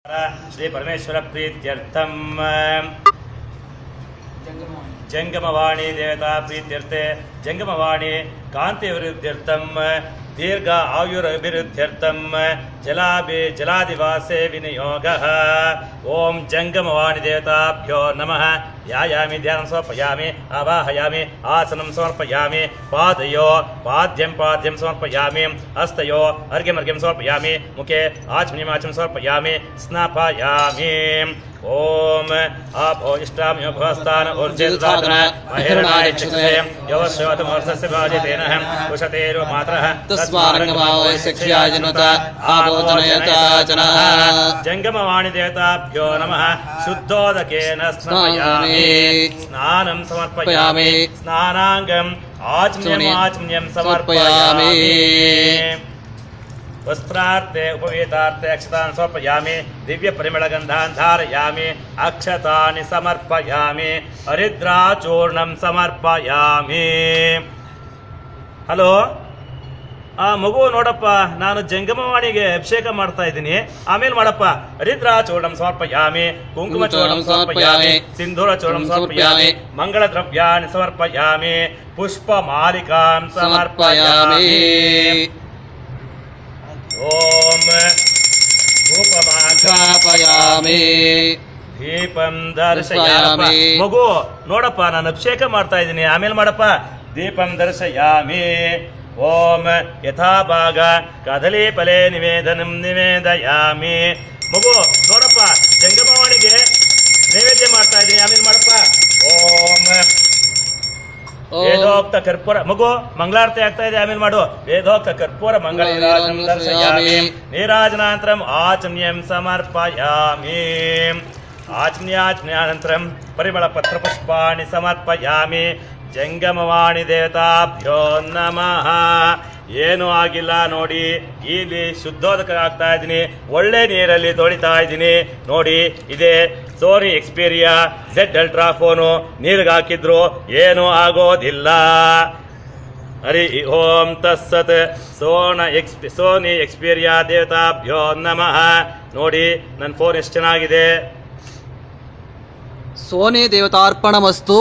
ಶ್ರೀ ಪರಮೇಶ್ವರ ಪ್ರೀತ್ಯರ್ಥಂ ಜಂಗಮವಾಣಿ ದೇವತಾ ಪ್ರೀತ್ಯರ್ಥೆ ಜಂಗಮವಾಣಿ ಕಾಂತಿ ವಿರುದ್ಧ್ಯರ್ಥಂ ದೀರ್ಘ ಆಯುರಭಿವೃದ್ಧ್ಯರ್ಥಂ ಜಲಾದಿವಾಸೆ ವಿನಿಯೋಗಃ. ಓಂ ಜಂಗಮವಾಣಿ ದೇವತಾಭ್ಯೋ ನಮಃ. ಯಾಯಾಮಿ ಧ್ಯಾನಂ ಸಮರ್ಪಯಾಮಿ, ಆವಾಹಯಾಮಿ, ಆಸನಂ ಸಮರ್ಪಯಾಮಿ, ಪಾದಯೋ ಪಾದ್ಯಂ ಸಮರ್ಪಯಾಮಿ, ಹಸ್ತಯೋ ಅರ್ಘ್ಯಂ ಸಮರ್ಪಯಾಮಿ, ಮುಖೆ ಆಚಮನಿಮಾಚಂ ಸಮರ್ಪಯಾಮಿ, ಸ್ನಾಪಯಾಮಿ. ಓಂ ಆಪೋ ಇಷ್ಟಾಮ್ಯೋ ಭವಸ್ಥಾನ ಊರ್ಜಿರ್ದಾತನ ಮಹಿರಣಾಯ ಚಿಕ್ಷೆ ಯವಶ್ಯೋತಂ ವರ್ಷಸ್ಯ ಭಾಜಿತೇನ ಕುಶತೇರು ಮಾತ್ರಃ ತಸ್ಮಾರಂಗಮಾವಯ ಶಿಕ್ಷಯಾಜನುತ ಆಬೋಧನಯತಾಚನ. ಜಂಗಮವಾಣಿ ದೇವತಾಭ್ಯೋ ನಮಃ. ಶುದ್ಧೋದಕೇನ ಸ್ನಾಪಯಾಮಿ, ಸ್ನಾನಂ ಸಮರ್ಪಯಾಮಿ, ಸ್ನಾನಾಂಗಂ ಆಚಮ್ಯಂ ಸಮರ್ಪಯಾಮಿ. ವಸ್ತ್ರಾರ್ಥೆ ಉಪವೇತಾರ್ಥೆ ಅಕ್ಷತಾನ್ ಸಮರ್ಪಯಾಮಿ, ದಿವ್ಯ ಪರಿಮಳಗಂಧಾನ್ ಧಾರಯಾಮಿ, ಅಕ್ಷತಾನಿ ಸಮರ್ಪಯಾಮಿ, ಹರಿದ್ರಾಚೂರ್ಣಂ ಸಮರ್ಪಯಾಮಿ. ಹಲೋ, ಮಗು ನೋಡಪ್ಪ, ನಾನು ಜಂಗಮವಾಣಿಗೆ ಅಭಿಷೇಕ ಮಾಡ್ತಾ ಇದ್ದೀನಿ, ಆಮೇಲೆ ಮಾಡಪ್ಪ. ಹರಿದ್ರಾಚೂರ್ಣಂ ಸಮರ್ಪಯಾಮಿ, ಕುಂಕುಮ ಚೂರ್ಣಂ ಸಮರ್ಪಯಾಮಿ, ಸಿಂಧೂರ ಚೂರ್ಣಂ ಸಮರ್ಪಯಾಮಿ, ಮಂಗಳ ದ್ರವ್ಯಾನಿ ಸಮರ್ಪಯಾಮಿ, ಪುಷ್ಪ ಮಾಲಿಕಾಂ ಸಮರ್ಪಯಾಮಿ. ಓಂ ಧೂಪಮಾಘ್ರಾಪಯಾಮಿ ದೀಪಂ ದರ್ಶಯಾಮಿ. ಮಗು ನೋಡಪ್ಪ, ನಾನು ಅಭಿಷೇಕ ಮಾಡ್ತಾ ಇದ್ದೀನಿ, ಆಮೇಲೆ ಮಾಡಪ್ಪ. ದೀಪಂ ದರ್ಶಯಾಮಿ. ಓಂ ಯಥಾಭಾಗ ಕದಲಿ ಫಲೆ ನಿವೇದಯಾಮಿ. ಮಗು ನೋಡಪ್ಪ, ಜಂಗಮವಾಣಿಗೆ ನೈವೇದ್ಯ ಮಾಡ್ತಾ ಇದ್ದೀನಿ, ಆಮೇಲೆ ಮಾಡಪ್ಪ. ಓಂ ವೇದೋಕ್ತ ಕರ್ಪೂರ. ಮಗು ಮಂಗಳಾರತಿ ಆಗ್ತಾ ಇದೆ, ಆಮೇಲೆ ಮಾಡು. ವೇದೋಕ್ತ ಕರ್ಪೂರ ಮಂಗಳ ನೀರಾಜನಂ ದರ್ಶಯಾಮಿ, ನೀರಾಜನಾನಂತರಂ ಆಚಮ್ಯಂ ಸಮರ್ಪಯಾಮಿ, ಆಚಮ್ಯಾನಂತರಂ ಪರಿಮಳ ಪತ್ರ ಪುಷ್ಪಾಣಿ ಸಮರ್ಪಯಾಮಿ. ಜಂಗಮವಾಣಿ ದೇವತಾಭ್ಯೋ ನಮಃ. ಏನೂ ಆಗಿಲ್ಲ ನೋಡಿ, ಇಲ್ಲಿ ಶುದ್ಧೋದಕ ಆಗ್ತಾ ಇದ್ದೀನಿ, ಒಳ್ಳೆ ನೀರಲ್ಲಿ ತೊಳಿತಾ ಇದ್ದೀನಿ ನೋಡಿ. ಇದೇ ಸೋನಿ ಎಕ್ಸ್ಪೀರಿಯಾ Z ಅಲ್ಟ್ರಾ ಫೋನು, ನೀರಿಗೆ ಹಾಕಿದ್ರು ಏನೂ ಆಗೋದಿಲ್ಲ. ಹರಿ ಓಂ ತತ್ಸತ್. ಸೋನಿ ಎಕ್ಸ್ಪೀರಿಯಾ ದೇವತಾಭ್ಯೋ ನಮಃ. ನೋಡಿ ನನ್ನ ಫೋನ್ ಎಷ್ಟು ಚೆನ್ನಾಗಿದೆ. ಸೋನಿ ದೇವತಾರ್ಪಣಮಸ್ತು.